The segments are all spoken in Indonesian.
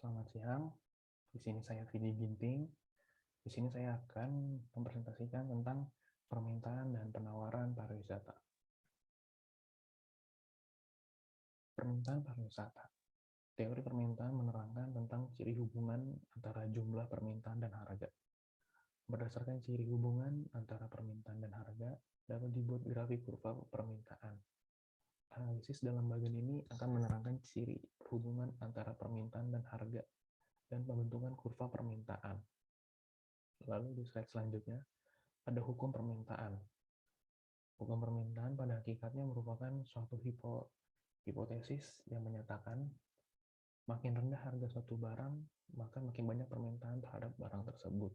Selamat siang. Di sini saya Vidi Ginting. Di sini saya akan mempresentasikan tentang permintaan dan penawaran pariwisata. Permintaan pariwisata. Teori permintaan menerangkan tentang ciri hubungan antara jumlah permintaan dan harga. Berdasarkan ciri hubungan antara permintaan dan harga, dapat dibuat grafik kurva permintaan. Analisis dalam bagian ini akan menerangkan ciri hubungan antara permintaan dan harga dan pembentukan kurva permintaan. Lalu di slide selanjutnya, ada hukum permintaan. Hukum permintaan pada hakikatnya merupakan suatu hipotesis yang menyatakan makin rendah harga suatu barang, maka makin banyak permintaan terhadap barang tersebut.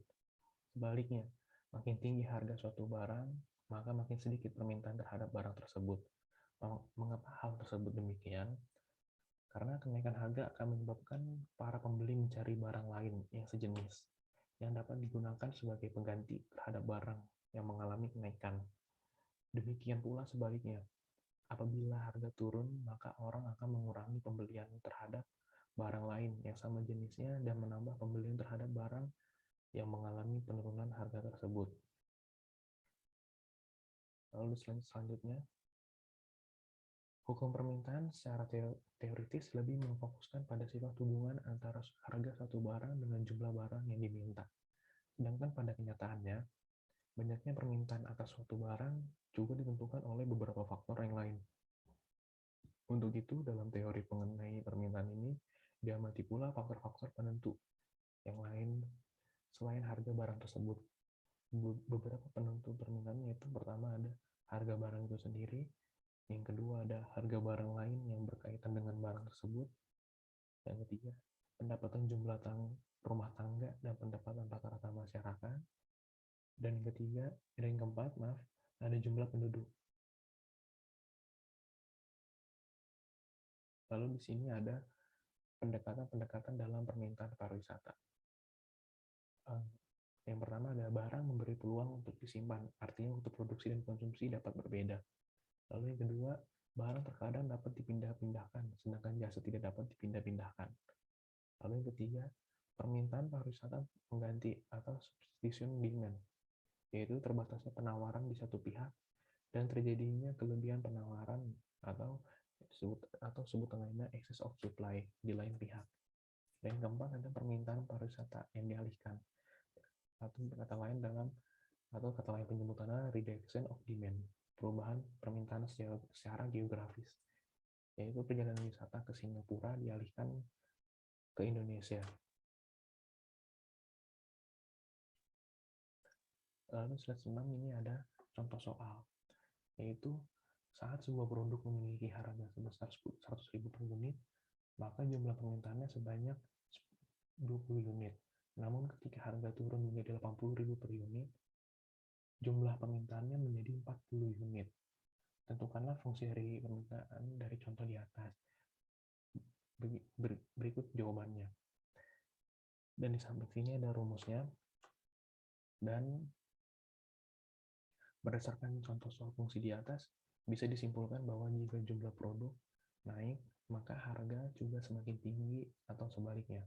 Sebaliknya, makin tinggi harga suatu barang, maka makin sedikit permintaan terhadap barang tersebut. Mengapa hal tersebut demikian? Karena kenaikan harga akan menyebabkan para pembeli mencari barang lain yang sejenis, yang dapat digunakan sebagai pengganti terhadap barang yang mengalami kenaikan. Demikian pula sebaliknya, apabila harga turun, maka orang akan mengurangi pembelian terhadap barang lain yang sama jenisnya dan menambah pembelian terhadap barang yang mengalami penurunan harga tersebut. Lalu selanjutnya, hukum permintaan secara teoritis lebih memfokuskan pada sifat hubungan antara harga satu barang dengan jumlah barang yang diminta. Sedangkan pada kenyataannya, banyaknya permintaan atas suatu barang juga ditentukan oleh beberapa faktor yang lain. Untuk itu, dalam teori mengenai permintaan ini, diamati pula faktor-faktor penentu yang lain selain harga barang tersebut. Beberapa penentu permintaan yaitu pertama ada harga barang itu sendiri, yang kedua ada harga barang lain yang berkaitan dengan barang tersebut, yang ketiga pendapatan jumlah rumah tangga dan pendapatan rata-rata masyarakat, dan yang keempat ada jumlah penduduk. Lalu di sini ada pendekatan-pendekatan dalam permintaan pariwisata. Yang pertama ada barang memberi peluang untuk disimpan, artinya untuk produksi dan konsumsi dapat berbeda. Lalu yang kedua, barang terkadang dapat dipindah-pindahkan, sedangkan jasa tidak dapat dipindah-pindahkan. Lalu yang ketiga, permintaan pariwisata pengganti atau substitution demand, yaitu terbatasnya penawaran di satu pihak dan terjadinya kelebihan penawaran atau sebut lainnya excess of supply di lain pihak. Dan yang keempat ada permintaan pariwisata yang dialihkan, atau kata lain penyebutannya redirection of demand, perubahan permintaan secara geografis, yaitu perjalanan wisata ke Singapura dialihkan ke Indonesia. Lalu slide 6 ini ada contoh soal, yaitu saat sebuah produk memiliki harga sebesar 100.000 per unit, maka jumlah permintaannya sebanyak 20 unit. Namun ketika harga turun menjadi 80.000 per unit, jumlah permintaannya menjadi 40 unit. Tentukanlah fungsi dari permintaan dari contoh di atas. Berikut jawabannya. Dan di samping sini ada rumusnya. Dan berdasarkan contoh soal fungsi di atas, bisa disimpulkan bahwa jika jumlah produk naik, maka harga juga semakin tinggi atau sebaliknya.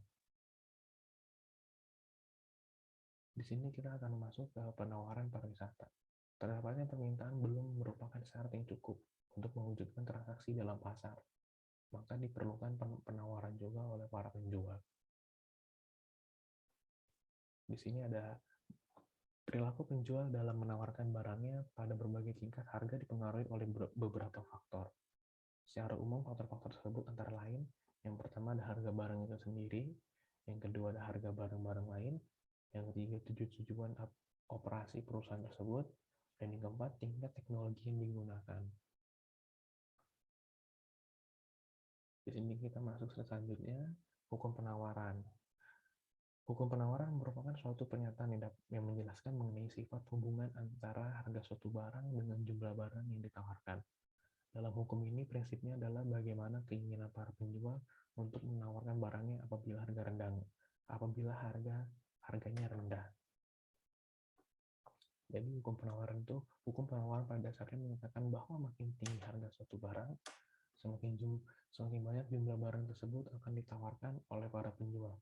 Di sini kita akan masuk ke penawaran pariwisata. Terdapatnya permintaan belum merupakan syarat yang cukup untuk mewujudkan transaksi dalam pasar, maka diperlukan penawaran juga oleh para penjual. Di sini ada perilaku penjual dalam menawarkan barangnya pada berbagai tingkat harga dipengaruhi oleh beberapa faktor. Secara umum, faktor-faktor tersebut antara lain, yang pertama ada harga barang itu sendiri, yang kedua ada harga barang-barang lain, yang ketiga tujuan operasi perusahaan tersebut, dan yang keempat tingkat teknologi yang digunakan. Di sini kita masuk selanjutnya, hukum penawaran. Hukum penawaran merupakan suatu pernyataan yang menjelaskan mengenai sifat hubungan antara harga suatu barang dengan jumlah barang yang ditawarkan. Dalam hukum ini, prinsipnya adalah bagaimana keinginan para penjual untuk menawarkan barangnya apabila harganya rendah. Jadi hukum penawaran pada dasarnya menyatakan bahwa makin tinggi harga suatu barang, semakin banyak jumlah barang tersebut akan ditawarkan oleh para penjual.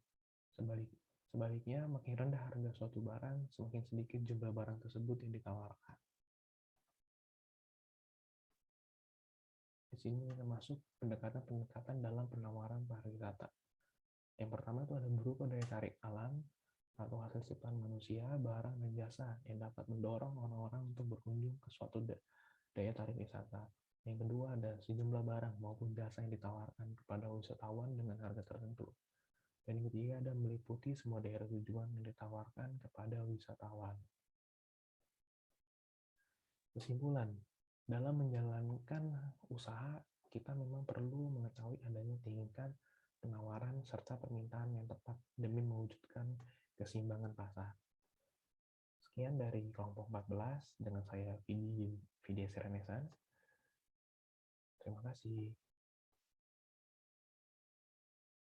Sebaliknya, makin rendah harga suatu barang, semakin sedikit jumlah barang tersebut yang ditawarkan. Di sini termasuk pendekatan-pendekatan dalam penawaran pariwisata. Yang pertama itu ada berupa daya tarik alam atau hasil ciptaan manusia, barang dan jasa yang dapat mendorong orang-orang untuk berkunjung ke suatu daya tarik wisata. Yang kedua ada sejumlah barang maupun jasa yang ditawarkan kepada wisatawan dengan harga tertentu. Dan yang ketiga ada meliputi semua daerah tujuan yang ditawarkan kepada wisatawan. Kesimpulan, dalam menjalankan usaha, kita memang perlu mengetahui adanya tingkat penawaran serta permintaan yang tepat demi mewujudkan keseimbangan pasar. Sekian dari kelompok 14 dengan saya Vidi Renaissance. Terima kasih.